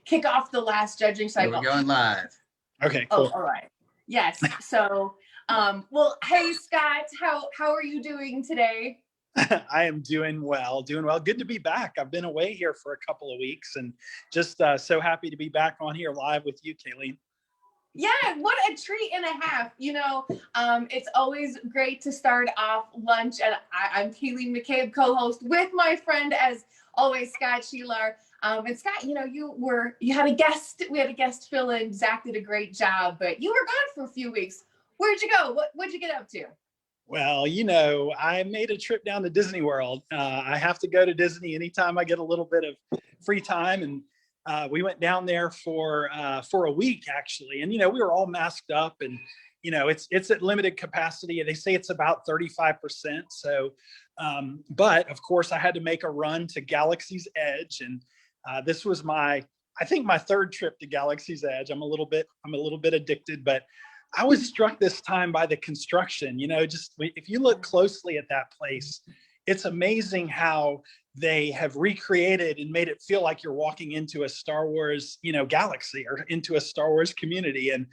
kick off the last judging cycle. We're going live. Okay, cool. Oh, all right. Yes. So, well, hey, Scott, how are you doing today? I am doing well. Good to be back. I've been away here for a couple of weeks and just so happy to be back on here live with you, Kayleen. Yeah, what a treat and a half. It's always great to start off lunch. And I'm Kayleen McCabe, co-host with my friend, as always, Scott Sheelar. And Scott, you had a guest. We had a guest fill in. Zach did a great job, but you were gone for a few weeks. Where'd you go? What'd you get up to? Well, I made a trip down to Disney World. I have to go to Disney anytime I get a little bit of free time, and we went down there for a week actually. And we were all masked up, and it's at limited capacity. They say it's about 35%. So, but of course, I had to make a run to Galaxy's Edge, and this was I think my third trip to Galaxy's Edge. I'm a little bit addicted, but I was struck this time by the construction. If you look closely at that place, it's amazing how they have recreated and made it feel like you're walking into a Star Wars, galaxy or into a Star Wars community. And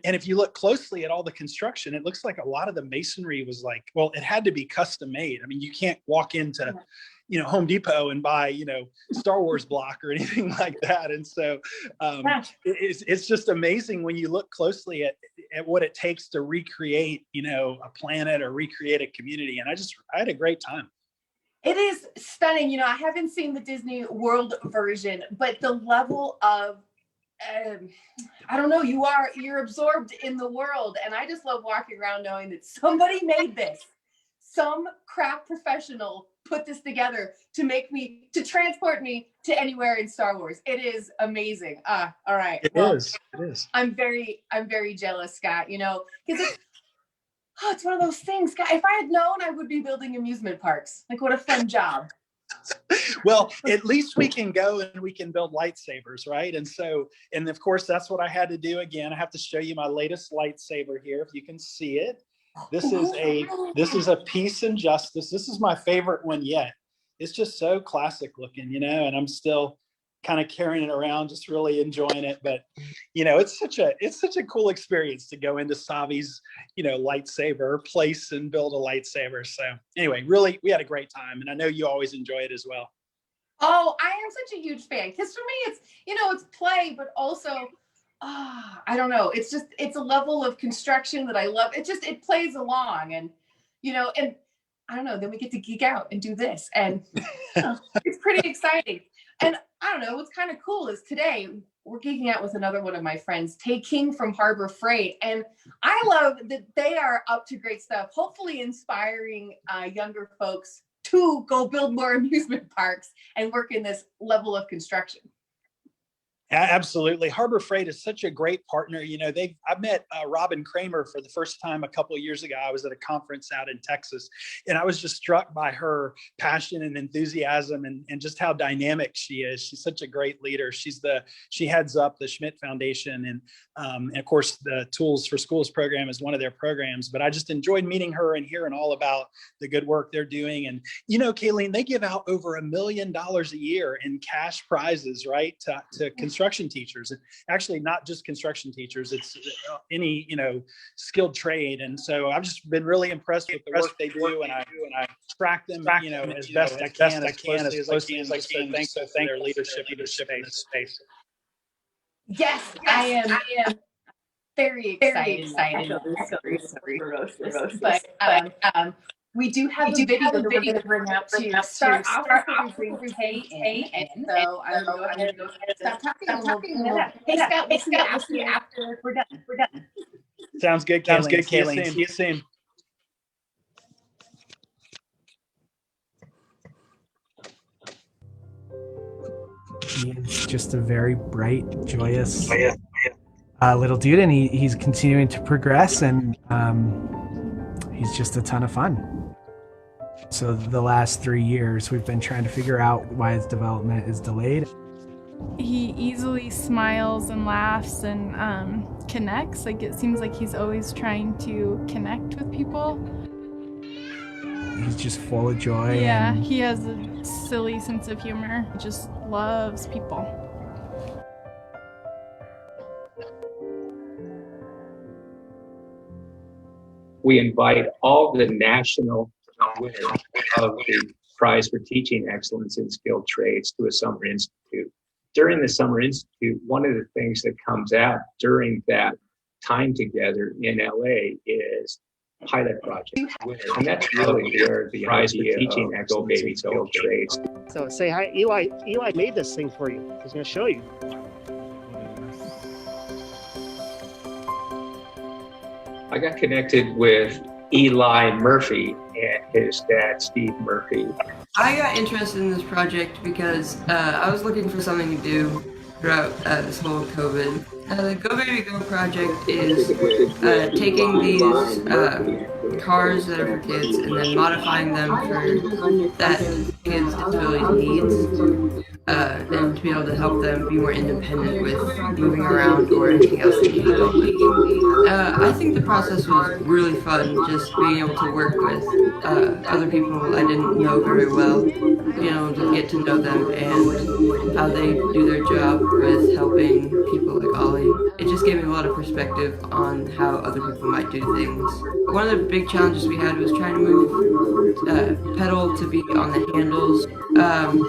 if you look closely at all the construction, it looks like a lot of the masonry was it had to be custom made. I mean, you can't walk into Home Depot and buy, Star Wars block or anything like that. And so it's just amazing when you look closely at what it takes to recreate, a planet or recreate a community. And I had a great time. It is stunning. I haven't seen the Disney World version, but the level of, I don't know, you're absorbed in the world. And I just love walking around knowing that somebody made this. Some craft professional put this together to transport me to anywhere in Star Wars. It is amazing. All right. It is. I'm very jealous, Scott, because it's one of those things, Scott. If I had known, I would be building amusement parks. What a fun job. Well, at least we can go and we can build lightsabers, right? And of course, that's what I had to do again. I have to show you my latest lightsaber here, if you can see it. This is a Peace and Justice. This is my favorite one yet. It's just so classic looking, and I'm still kind of carrying it around, just really enjoying it. But it's such a cool experience to go into Savi's lightsaber place and build a lightsaber. So anyway, really, we had a great time, and I know you always enjoy it as well. Oh, I am such a huge fan, because for me, it's it's play, but also I don't know. It's a level of construction that I love. It plays along, and and I don't know. Then we get to geek out and do this, and it's pretty exciting. And I don't know. What's kind of cool is today we're geeking out with another one of my friends, King from Harbor Freight, and I love that they are up to great stuff. Hopefully, inspiring younger folks to go build more amusement parks and work in this level of construction. Absolutely. Harbor Freight is such a great partner. I met Robin Kramer for the first time a couple of years ago. I was at a conference out in Texas, and I was just struck by her passion and enthusiasm and just how dynamic she is. She's such a great leader. She heads up the Schmidt Foundation, and of course the Tools for Schools program is one of their programs. But I just enjoyed meeting her and hearing all about the good work they're doing. And Kayleen, they give out over $1 million a year in cash prizes, right, to construction teachers. And actually not just construction teachers, it's any skilled trade. And so I've just been really impressed with the work they do, and I track them as best I can, as closely as I can. Thanks for their leadership in this space. Yes, I am very excited. But we do have a video that we're going to bring up to start off with Kay in. So I'm going to stop talking. Hey, Scott, we'll see you after we're done. Sounds good, Kayleen. See you soon. He is just a very bright, joyous little dude, and he's continuing to progress, and he's just a ton of fun. So the last 3 years, we've been trying to figure out why his development is delayed. He easily smiles and laughs and connects. It seems like he's always trying to connect with people. He's just full of joy. Yeah, he has a silly sense of humor. He just loves people. we invite all the national winners of the Prize for Teaching Excellence in Skilled Trades to a summer institute. During the summer institute, one of the things that comes out during that time together in LA is pilot project. And that's really where the Prize for Teaching Excellence in Skilled Trades. So say hi, Eli. Eli made this thing for you. He's going to show you. I got connected with Eli Murphy and his dad, Steve Murphy. I got interested in this project because I was looking for something to do throughout this whole COVID. The Go Baby Go project is taking these cars that are for kids and then modifying them for that kids' disability needs, and to be able to help them be more independent with moving around or anything else they need. I think the process was really fun, just being able to work with other people I didn't know very well, being able to get to know them and how they do their job with helping people like Ollie. It just gave me a lot of perspective on how other people might do things. One of the big challenges we had was trying to move pedal to be on the handles,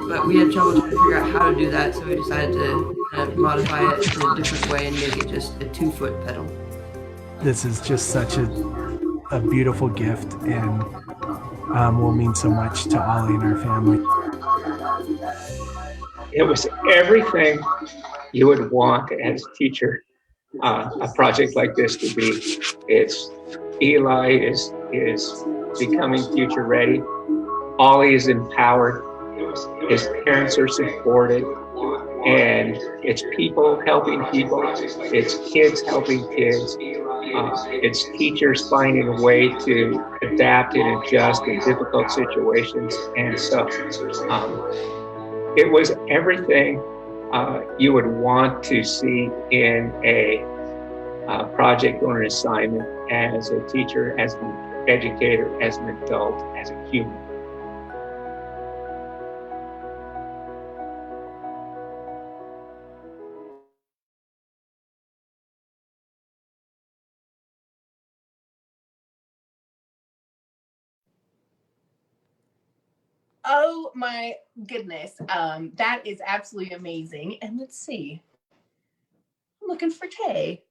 but we had trouble trying to figure out how to do that, so we decided to modify it in a different way and make it just a 2-foot pedal. This is just such a beautiful gift, and will mean so much to Ollie and our family. It was everything you would want as a teacher, a project like this to be. It's Eli is becoming future ready. Ollie is empowered. His parents are supported, and it's people helping people. It's kids helping kids. It's teachers finding a way to adapt and adjust in difficult situations. And so it was everything you would want to see in a project or an assignment as a teacher, as an educator, as an adult, as a human. Oh my goodness. That is absolutely amazing. And let's see. I'm looking for Tay.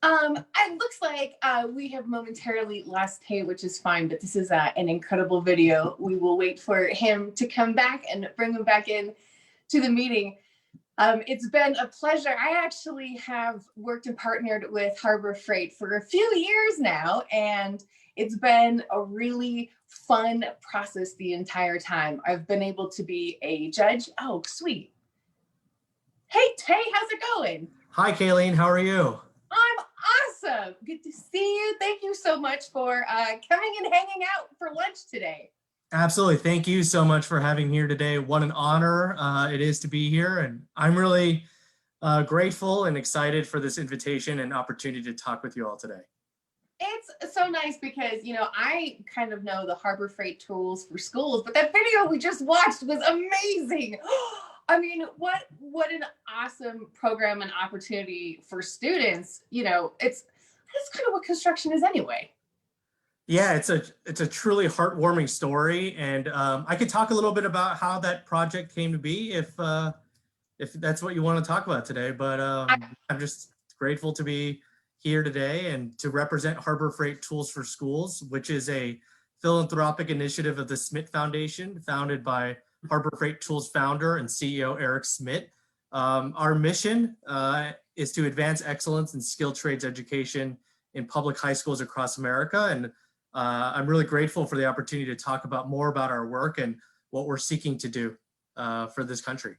It looks like we have momentarily lost Tay, which is fine, but this is an incredible video. We will wait for him to come back and bring him back in to the meeting. It's been a pleasure. I actually have worked and partnered with Harbor Freight for a few years now, and it's been a really fun process the entire time. I've been able to be a judge. Oh, sweet. Hey, Tay, how's it going? Hi, Kayleen. How are you? I'm awesome. Good to see you. Thank you so much for coming and hanging out for lunch today. Absolutely. Thank you so much for having me here today. What an honor it is to be here. And I'm really grateful and excited for this invitation and opportunity to talk with you all today. It's so nice because, you know, I kind of know the Harbor Freight tools for schools, but that video we just watched was amazing. I mean, what an awesome program and opportunity for students. You know, that's kind of what construction is anyway. Yeah, it's a truly heartwarming story, and I could talk a little bit about how that project came to be if that's what you want to talk about today. But I'm just grateful to be here today and to represent Harbor Freight Tools for Schools, which is a philanthropic initiative of the Smith Foundation, founded by Harbor Freight Tools founder and CEO Eric Smith. Our mission is to advance excellence in skilled trades education in public high schools across America, and I'm really grateful for the opportunity to talk more about our work and what we're seeking to do for this country.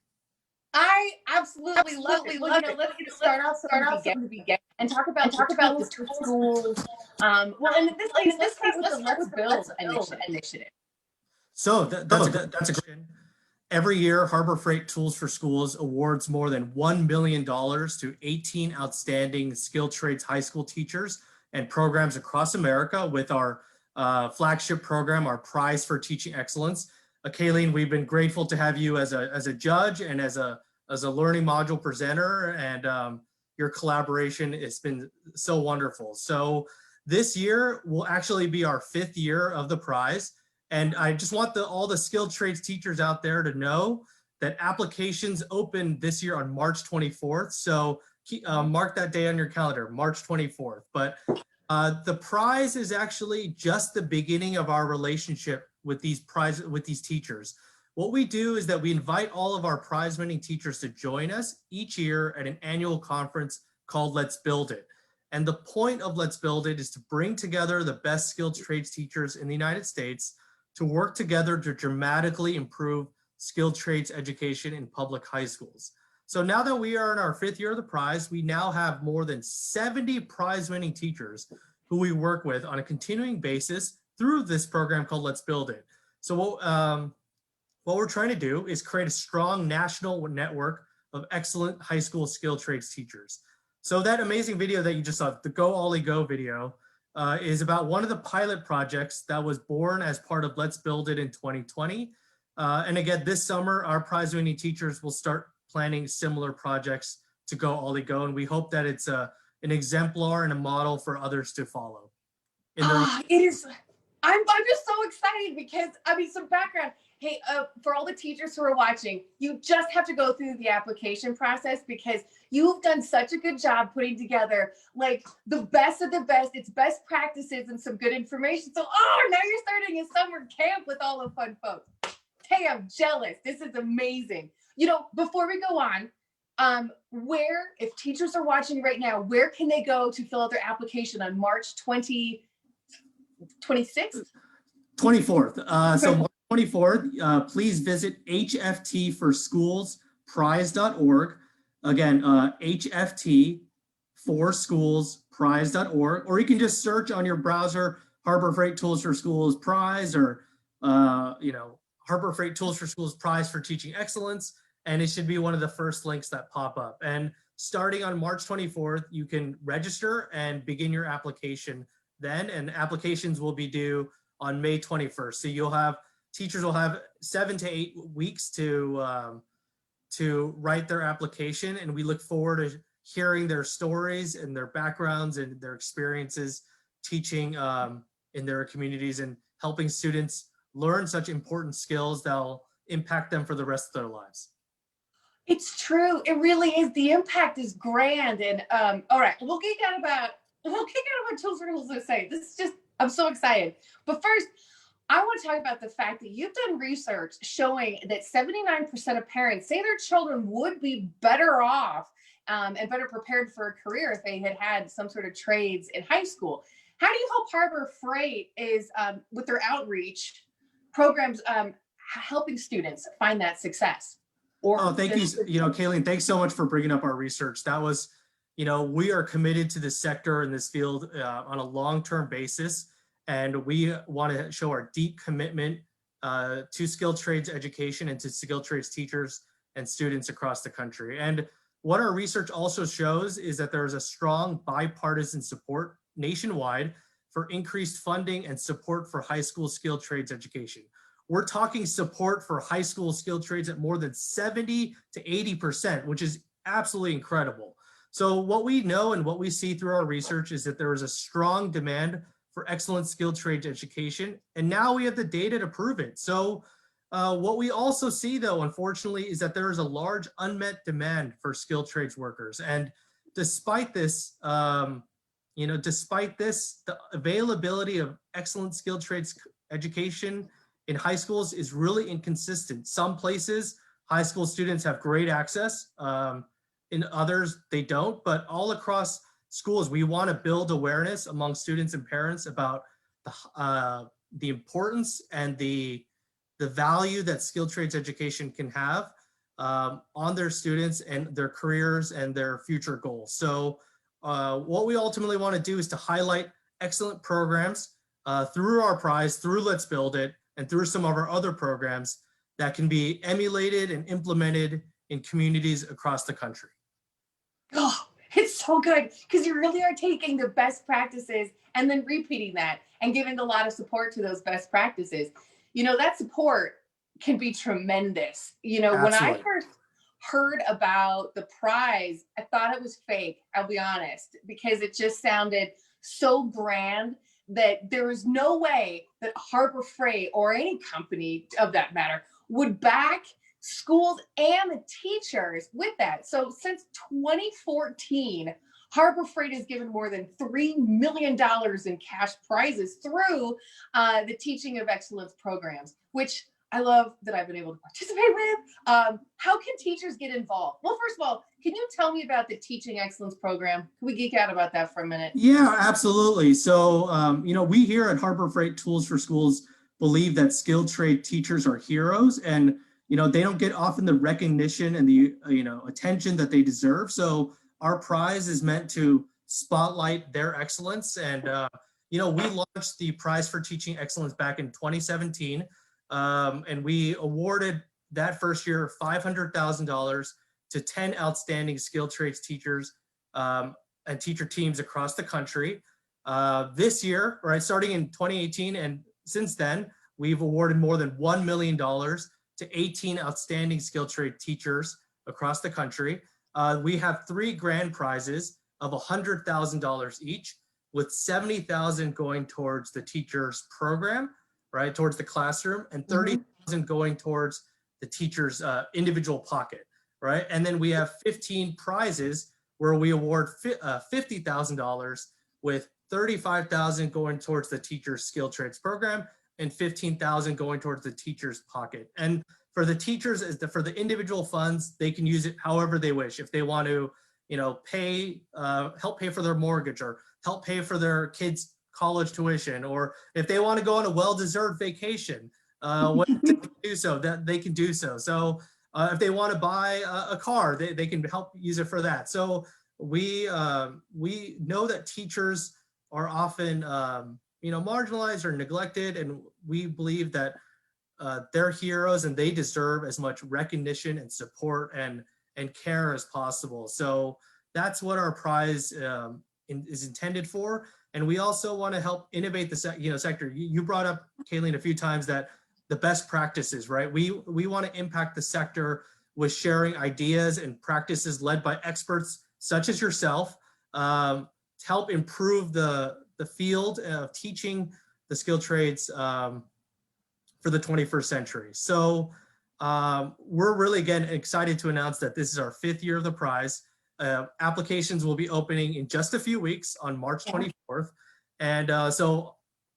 I absolutely love it. Well, you know, let's start off from the beginning and talk about the schools. Well, in this case, with the Let's Build initiative. So that's a question. Every year, Harbor Freight Tools for Schools awards more than $1 million to 18 outstanding skilled trades high school teachers and programs across America with our flagship program, our Prize for Teaching Excellence. Kayleen, we've been grateful to have you as a judge and as a as a learning module presenter, and your collaboration has been so wonderful. So this year will actually be our 5th year of the prize. And I just want all the skilled trades teachers out there to know that applications open this year on March 24th. So mark that day on your calendar, March 24th. But the prize is actually just the beginning of our relationship with these teachers. What we do is that we invite all of our prize winning teachers to join us each year at an annual conference called Let's Build It. And the point of Let's Build It is to bring together the best skilled trades teachers in the United States to work together to dramatically improve skilled trades education in public high schools. So now that we are in our 5th year of the prize, we now have more than 70 prize winning teachers who we work with on a continuing basis through this program called Let's Build It. So what we're trying to do is create a strong national network of excellent high school skilled trades teachers. So that amazing video that you just saw, the Go Ollie Go video, is about one of the pilot projects that was born as part of Let's Build It in 2020. And again, this summer, our prize winning teachers will start planning similar projects to Go Ollie Go. And we hope that it's an exemplar and a model for others to follow. It is. I'm just so excited because, I mean, some background. Hey, for all the teachers who are watching, you just have to go through the application process because you've done such a good job putting together like the best of the best. It's best practices and some good information. So, now you're starting a summer camp with all the fun folks. Hey, I'm jealous. This is amazing. You know, before we go on, if teachers are watching right now, where can they go to fill out their application on March 26th? 24th. So March 24th, please visit hftforschools.prize.org. Again, hftforschools.prize.org, or you can just search on your browser Harbor Freight Tools for Schools Prize, or Harbor Freight Tools for Schools Prize for Teaching Excellence, and it should be one of the first links that pop up. And starting on March 24th, you can register and begin your application then, and applications will be due on May 21st. So teachers will have 7 to 8 weeks to write their application, and we look forward to hearing their stories and their backgrounds and their experiences teaching in their communities and helping students learn such important skills that'll impact them for the rest of their lives. It's true. It really is. The impact is grand. And all right, we'll geek out about what Tools for Schools to say. This is just, I'm so excited. But first, I want to talk about the fact that you've done research showing that 79% of parents say their children would be better off and better prepared for a career if they had had some sort of trades in high school. How do you help Harbor Freight is with their outreach programs helping students find that success? Thank you. Kayleen, thanks so much for bringing up our research. That was, we are committed to this sector in this field on a long-term basis. And we want to show our deep commitment to skilled trades education and to skilled trades teachers and students across the country. And what our research also shows is that there is a strong bipartisan support nationwide for increased funding and support for high school skilled trades education. We're talking support for high school skilled trades at more than 70 to 80%, which is absolutely incredible. So what we know and what we see through our research is that there is a strong demand for excellent skilled trades education, and now we have the data to prove it. So what we also see, though, unfortunately, is that there is a large unmet demand for skilled trades workers. And despite this, the availability of excellent skilled trades education in high schools is really inconsistent. Some places, high school students have great access. In others, they don't. But all across schools, we want to build awareness among students and parents about the importance and the value that skilled trades education can have on their students and their careers and their future goals. So what we ultimately want to do is to highlight excellent programs through our prize, through Let's Build It, and through some of our other programs that can be emulated and implemented in communities across the country. Oh, it's so good because you really are taking the best practices and then repeating that and giving a lot of support to those best practices. That support can be tremendous. Absolutely. When I first heard about the prize, I thought it was fake, I'll be honest, because it just sounded so grand that there was no way that Harbor Freight or any company of that matter would back schools and the teachers with that. So since 2014, Harbor Freight has given more than $3 million in cash prizes through the Teaching of Excellence programs, which I love that I've been able to participate with. How can teachers get involved? Well, first of all, can you tell me about the Teaching Excellence program? Can we geek out about that for a minute? Yeah, absolutely. So, we here at Harbor Freight Tools for Schools believe that skilled trade teachers are heroes, and, they don't get often the recognition and the, attention that they deserve. So our prize is meant to spotlight their excellence. And, we launched the Prize for Teaching Excellence back in 2017. And we awarded that first year $500,000 to 10 outstanding skilled trades teachers and teacher teams across the country. This year, right, starting in 2018, and since then, we've awarded more than $1 million to 18 outstanding skilled trade teachers across the country. We have 3 grand prizes of $100,000 each, with $70,000 going towards the teacher's program, right, towards the classroom, and $30,000 going towards the teacher's individual pocket, right? And then we have 15 prizes where we award $50,000, with $35,000 going towards the teacher's skilled trades program and $15,000 going towards the teacher's pocket. And for the teachers, for the individual funds, they can use it however they wish. If they want to, pay, help pay for their mortgage, or help pay for their kids' college tuition, or if they want to go on a well-deserved vacation, do so, that they can do so. So if they want to buy a car, they can help use it for that. So we know that teachers are often marginalized or neglected, and we believe that they're heroes and they deserve as much recognition and support and care as possible. So that's what our prize is intended for. And we also want to help innovate the sector. You brought up, Kayleen, a few times that the best practices, right? We want to impact the sector with sharing ideas and practices led by experts such as yourself to help improve the field of teaching the skilled trades for the 21st century. So we're really, again, excited to announce that this is our 5th year of the prize. Applications will be opening in just a few weeks on March 24th. And so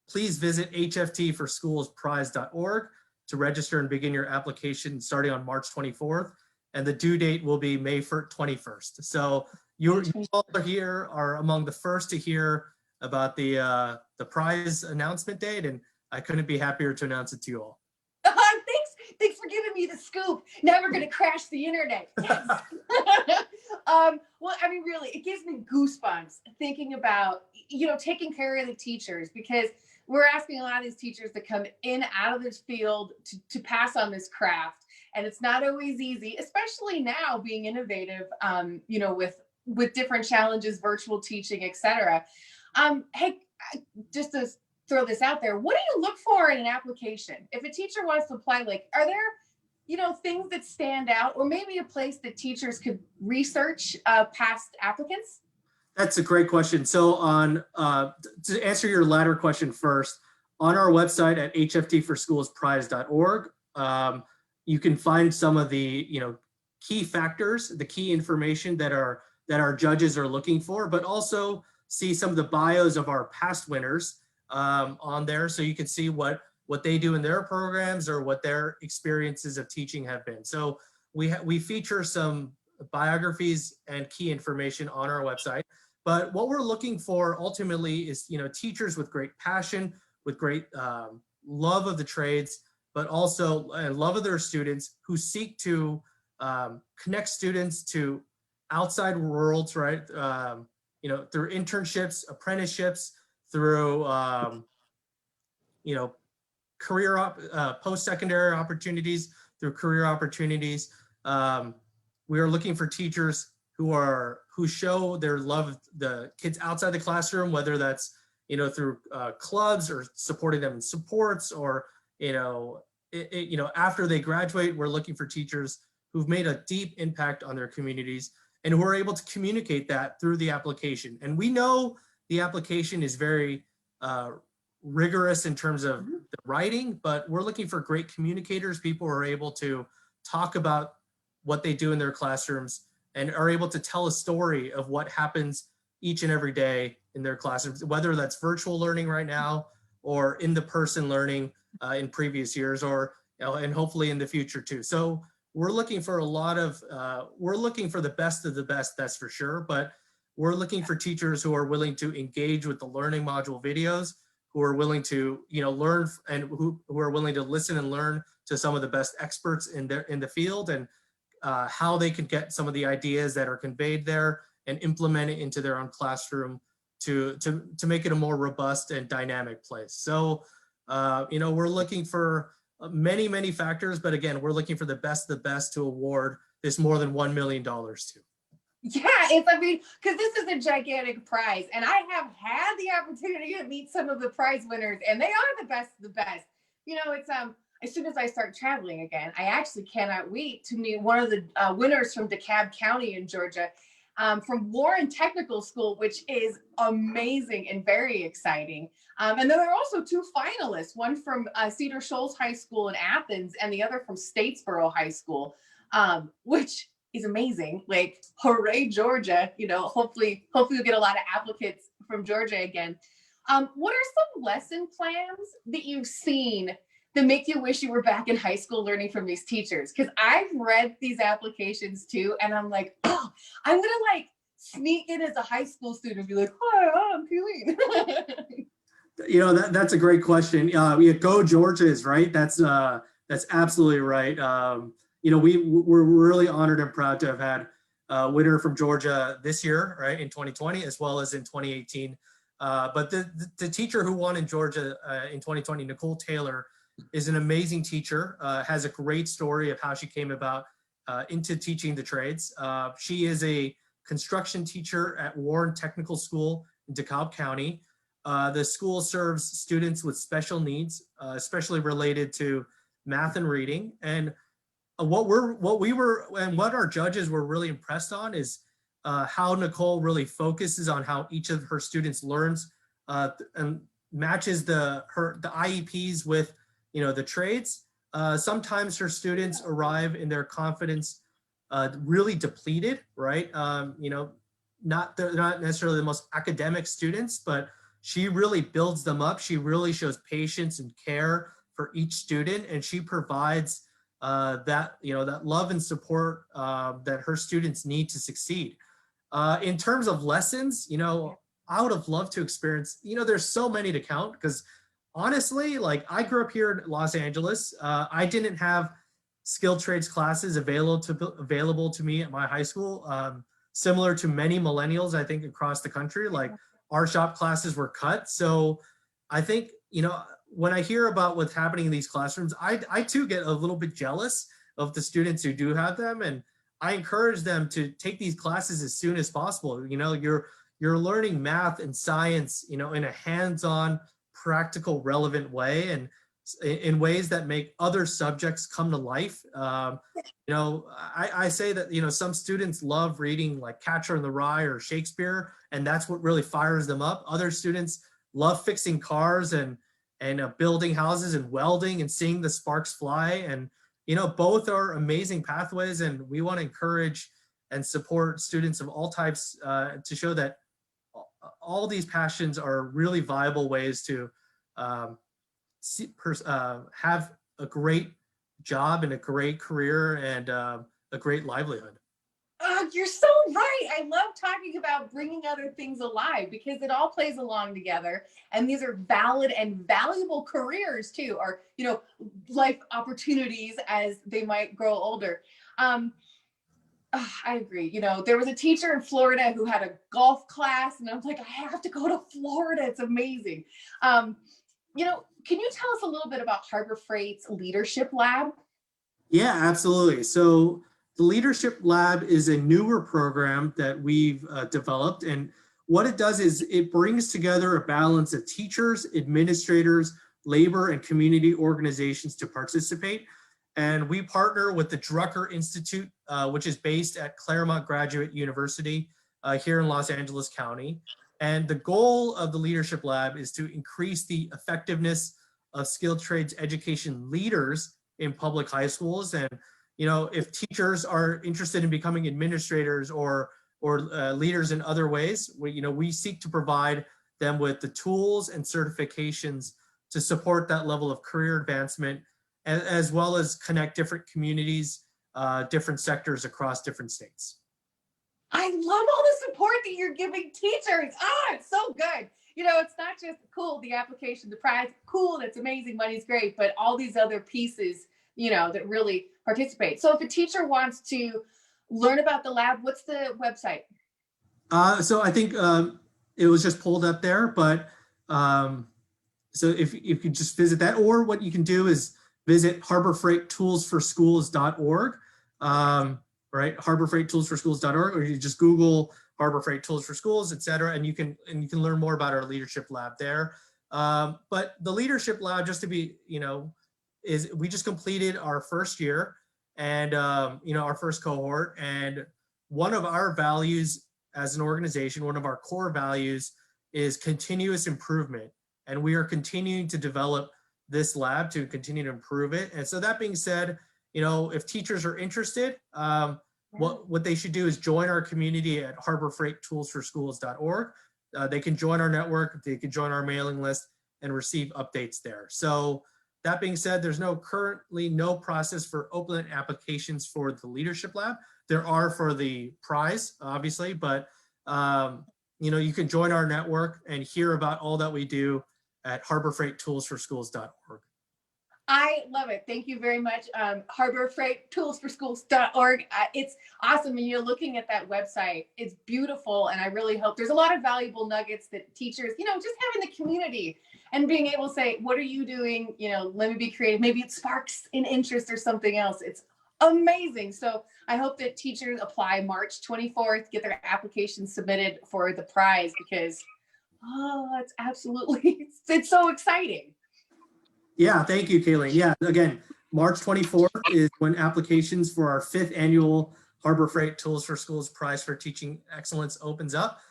please visit hftforschoolsprize.org to register and begin your application starting on March 24th. And the due date will be May 21st. So you all are among the first to hear about the prize announcement date, and I couldn't be happier to announce it to you all. Thanks for giving me the scoop. Now we're going to crash the internet. Yes. Well, I mean, really, it gives me goosebumps thinking about, taking care of the teachers, because we're asking a lot of these teachers to come in out of this field to pass on this craft. And it's not always easy, especially now being innovative, with different challenges, virtual teaching, et cetera. Hey, just to throw this out there, what do you look for in an application? If a teacher wants to apply, are there, things that stand out, or maybe a place that teachers could research past applicants? That's a great question. So to answer your latter question first, on our website at hftforschoolsprize.org, you can find some of the, key factors, the key information that our judges are looking for, but also see some of the bios of our past winners on there, so you can see what they do in their programs or what their experiences of teaching have been. So we feature some biographies and key information on our website. But what we're looking for ultimately is, teachers with great passion, with great love of the trades, but also love of their students, who seek to connect students to outside worlds, right? Through internships, apprenticeships, through career post-secondary opportunities, through career opportunities. We are looking for teachers who show their love of the kids outside the classroom, whether that's through clubs or supporting them in sports, or after they graduate. We're looking for teachers who've made a deep impact on their communities and who are able to communicate that through the application. And we know the application is very rigorous in terms of the writing, but we're looking for great communicators, people who are able to talk about what they do in their classrooms and are able to tell a story of what happens each and every day in their classrooms, whether that's virtual learning right now or in the person learning in previous years, or and hopefully in the future too. So we're looking for a lot of, we're looking for the best of the best, that's for sure, but we're looking for teachers who are willing to engage with the learning module videos, who are willing to, learn, and who are willing to listen and learn to some of the best experts in the field, and how they can get some of the ideas that are conveyed there and implement it into their own classroom to make it a more robust and dynamic place. So, we're looking for many, many factors, but again, we're looking for the best of the best to award this more than $1 million to. Yeah, because this is a gigantic prize, and I have had the opportunity to meet some of the prize winners, and they are the best of the best. It's as soon as I start traveling again, I actually cannot wait to meet one of the winners from DeKalb County in Georgia, from Warren Technical School, which is amazing and very exciting. And then there are also 2 finalists, one from Cedar Shoals High School in Athens and the other from Statesboro High School, which is amazing. Like, hooray, Georgia. Hopefully you'll get a lot of applicants from Georgia again. What are some lesson plans that you've seen that make you wish you were back in high school learning from these teachers? Because I've read these applications too, and I'm like, oh, I'm gonna sneak in as a high school student and be like, hi, I'm Kayleen. That's a great question. Go Georgia is right. That's absolutely right. We're really honored and proud to have had a winner from Georgia this year, right, in 2020, as well as in 2018. But the teacher who won in Georgia in 2020, Nicole Taylor, is an amazing teacher, has a great story of how she came about into teaching the trades. She is a construction teacher at Warren Technical School in DeKalb County. The school serves students with special needs, especially related to math and reading. And what our judges were really impressed on is how Nicole really focuses on how each of her students learns and matches the IEPs with the trades. Sometimes her students arrive in their confidence really depleted, right? They're not necessarily the most academic students, but she really builds them up. She really shows patience and care for each student, and she provides that love and support that her students need to succeed. In terms of lessons, I would have loved to experience, there's so many to count, because honestly, I grew up here in Los Angeles. I didn't have skilled trades classes available to me at my high school. Similar to many millennials, I think, across the country, our shop classes were cut. So I think, when I hear about what's happening in these classrooms, I too get a little bit jealous of the students who do have them. And I encourage them to take these classes as soon as possible. You're learning math and science, in a hands-on, practical, relevant way, and in ways that make other subjects come to life. I say that, some students love reading like Catcher in the Rye or Shakespeare, and that's what really fires them up. Other students love fixing cars and building houses and welding and seeing the sparks fly. And, both are amazing pathways, and we want to encourage and support students of all types to show that all these passions are really viable ways to have a great job and a great career and a great livelihood. You're so right. I love talking about bringing other things alive, because it all plays along together. And these are valid and valuable careers too, or, life opportunities as they might grow older. I agree. There was a teacher in Florida who had a golf class, and I was like, I have to go to Florida. It's amazing. Can you tell us a little bit about Harbor Freight's Leadership Lab? Yeah, absolutely. So the Leadership Lab is a newer program that we've developed. And what it does is it brings together a balance of teachers, administrators, labor, and community organizations to participate. And we partner with the Drucker Institute, which is based at Claremont Graduate University here in Los Angeles County. And the goal of the Leadership Lab is to increase the effectiveness of skilled trades education leaders in public high schools. And, you know, if teachers are interested in becoming administrators or leaders in other ways, we seek to provide them with the tools and certifications to support that level of career advancement, as well as connect different communities, different sectors across different states. I love all the support that you're giving teachers. Oh, it's so good. You know, it's not just cool, the application, the prize, cool, that's amazing, money's great, but all these other pieces, you know, that really participate. So if a teacher wants to learn about the lab, what's the website? So I think it was just pulled up there, but so if you could just visit that, or what you can do is visit harborfreighttoolsforschools.org. Right, harborfreighttoolsforschools.org, or you just Google Harbor Freight Tools for Schools, et cetera, and you can learn more about our Leadership Lab there. But the Leadership Lab, just to be, is we just completed our first year and, our first cohort. And one of our values as an organization, one of our core values is continuous improvement. And we are continuing to develop this lab to continue to improve it. And so that being said, if teachers are interested, what they should do is join our community at harborfreighttoolsforschools.org. They can join our network, they can join our mailing list and receive updates there. So that being said, there's currently no process for open applications for the Leadership Lab. There are for the prize, obviously, but you can join our network and hear about all that we do at harborfreighttoolsforschools.org. I love it. Thank you very much. harborfreighttoolsforschools.org. It's awesome. And you're looking at that website. It's beautiful. And I really hope there's a lot of valuable nuggets that teachers, just having the community and being able to say, what are you doing? Let me be creative. Maybe it sparks an interest or something else. It's amazing. So I hope that teachers apply March 24th, get their applications submitted for the prize, because, it's absolutely, it's so exciting. Yeah, thank you, Kayleen. Yeah, again, March 24th is when applications for our 5th annual Harbor Freight Tools for Schools Prize for Teaching Excellence opens up.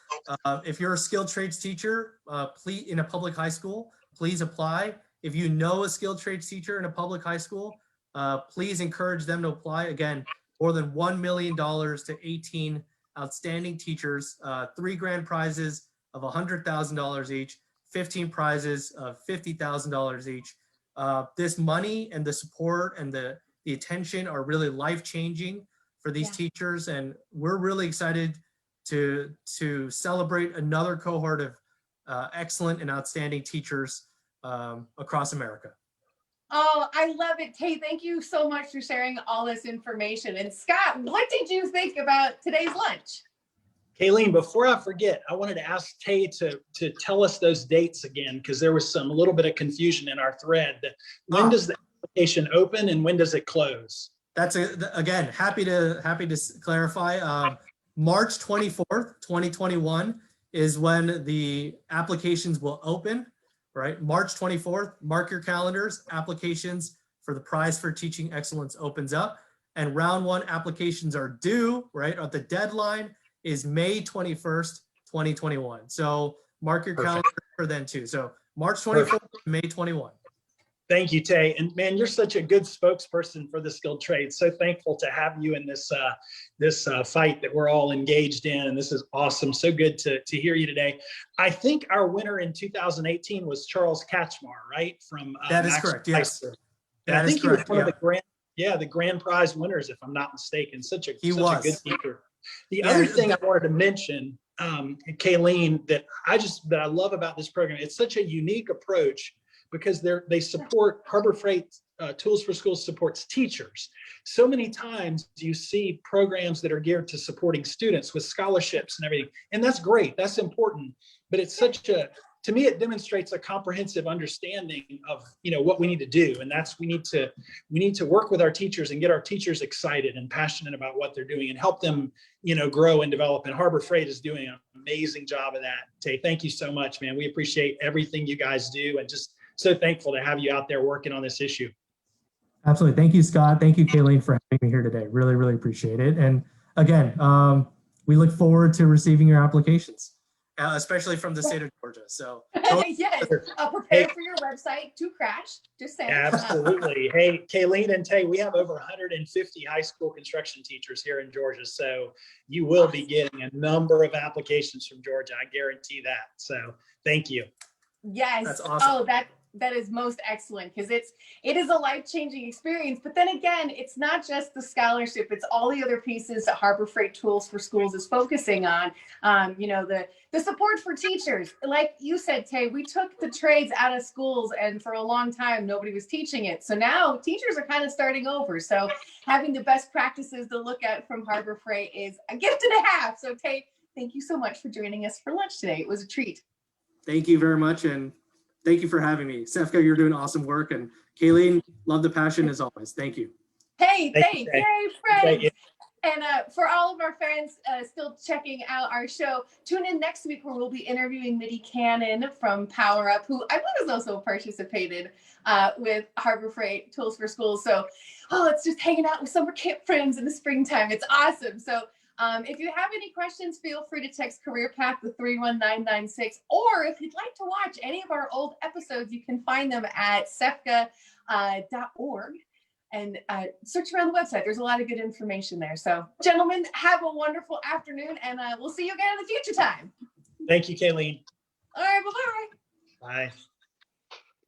If you're a skilled trades teacher, please, in a public high school, please apply. If you know a skilled trades teacher in a public high school, please encourage them to apply. Again, more than $1 million to 18 outstanding teachers, 3 grand prizes of $100,000 each, 15 prizes of $50,000 each. This money and the support and the attention are really life-changing for these teachers, and we're really excited to celebrate another cohort of excellent and outstanding teachers across America. Oh, I love it. Tay, thank you so much for sharing all this information. And Scott, what did you think about today's lunch? Kayleen, before I forget, I wanted to ask Tay to tell us those dates again, because there was a little bit of confusion in our thread. When does the application open and when does it close? That's again, happy to clarify. March 24th, 2021 is when the applications will open, right? March 24th, mark your calendars, applications for the Prize for Teaching Excellence opens up, and round 1 applications are due, right? At the deadline is May 21st, 2021. So mark your calendar for then too. So March 24th, May 21. Thank you, Tay. And man, you're such a good spokesperson for the skilled trades. So thankful to have you in this fight that we're all engaged in. And this is awesome. So good to hear you today. I think our winner in 2018 was Charles Katchmar, right? From that is correct. Yes. That is correct. He was one of the grand prize winners, if I'm not mistaken. Such a good teacher. The other thing I wanted to mention, Kayleen, that I love about this program, it's such a unique approach because they support Harbor Freight Tools for Schools supports teachers. So many times you see programs that are geared to supporting students with scholarships and everything, and that's great, that's important. But it's to me, it demonstrates a comprehensive understanding of what we need to do, and that's we need to work with our teachers and get our teachers excited and passionate about what they're doing and help them grow and develop. And Harbor Freight is doing an amazing job of that. Tay, thank you so much, man. We appreciate everything you guys do, and just so thankful to have you out there working on this issue. Absolutely. Thank you, Scott. Thank you, Kayleen, for having me here today. Really, really appreciate it. And again, we look forward to receiving your applications, especially from the state of Georgia. So yes, prepare for your website to crash. Just saying. Absolutely. Hey, Kayleen and Tay, we have over 150 high school construction teachers here in Georgia. So you will be getting a number of applications from Georgia. I guarantee that. So thank you. Yes. That's awesome. Oh, that is most excellent, because it is a life-changing experience. But then again, it's not just the scholarship, it's all the other pieces that Harbor Freight Tools for Schools is focusing on. You know, the support for teachers. Like you said, Tay, we took the trades out of schools, and for a long time nobody was teaching it. So now teachers are kind of starting over. So having the best practices to look at from Harbor Freight is a gift and a half. So Tay, thank you so much for joining us for lunch today. It was a treat. Thank you very much. And thank you for having me. Sefka, you're doing awesome work. And Kayleen, love the passion as always. Thank you. Hey, thanks. Yay, friends. Thank you. And for all of our friends still checking out our show, tune in next week where we'll be interviewing Mitty Cannon from Power Up, who I believe has also participated with Harbor Freight Tools for Schools. So, it's just hanging out with summer camp friends in the springtime. It's awesome. So if you have any questions, feel free to text Career Path to 31996. Or if you'd like to watch any of our old episodes, you can find them at sefka.org. And search around the website. There's a lot of good information there. So, gentlemen, have a wonderful afternoon, and we'll see you again in the future time. Thank you, Kayleen. All right, bye-bye. Bye.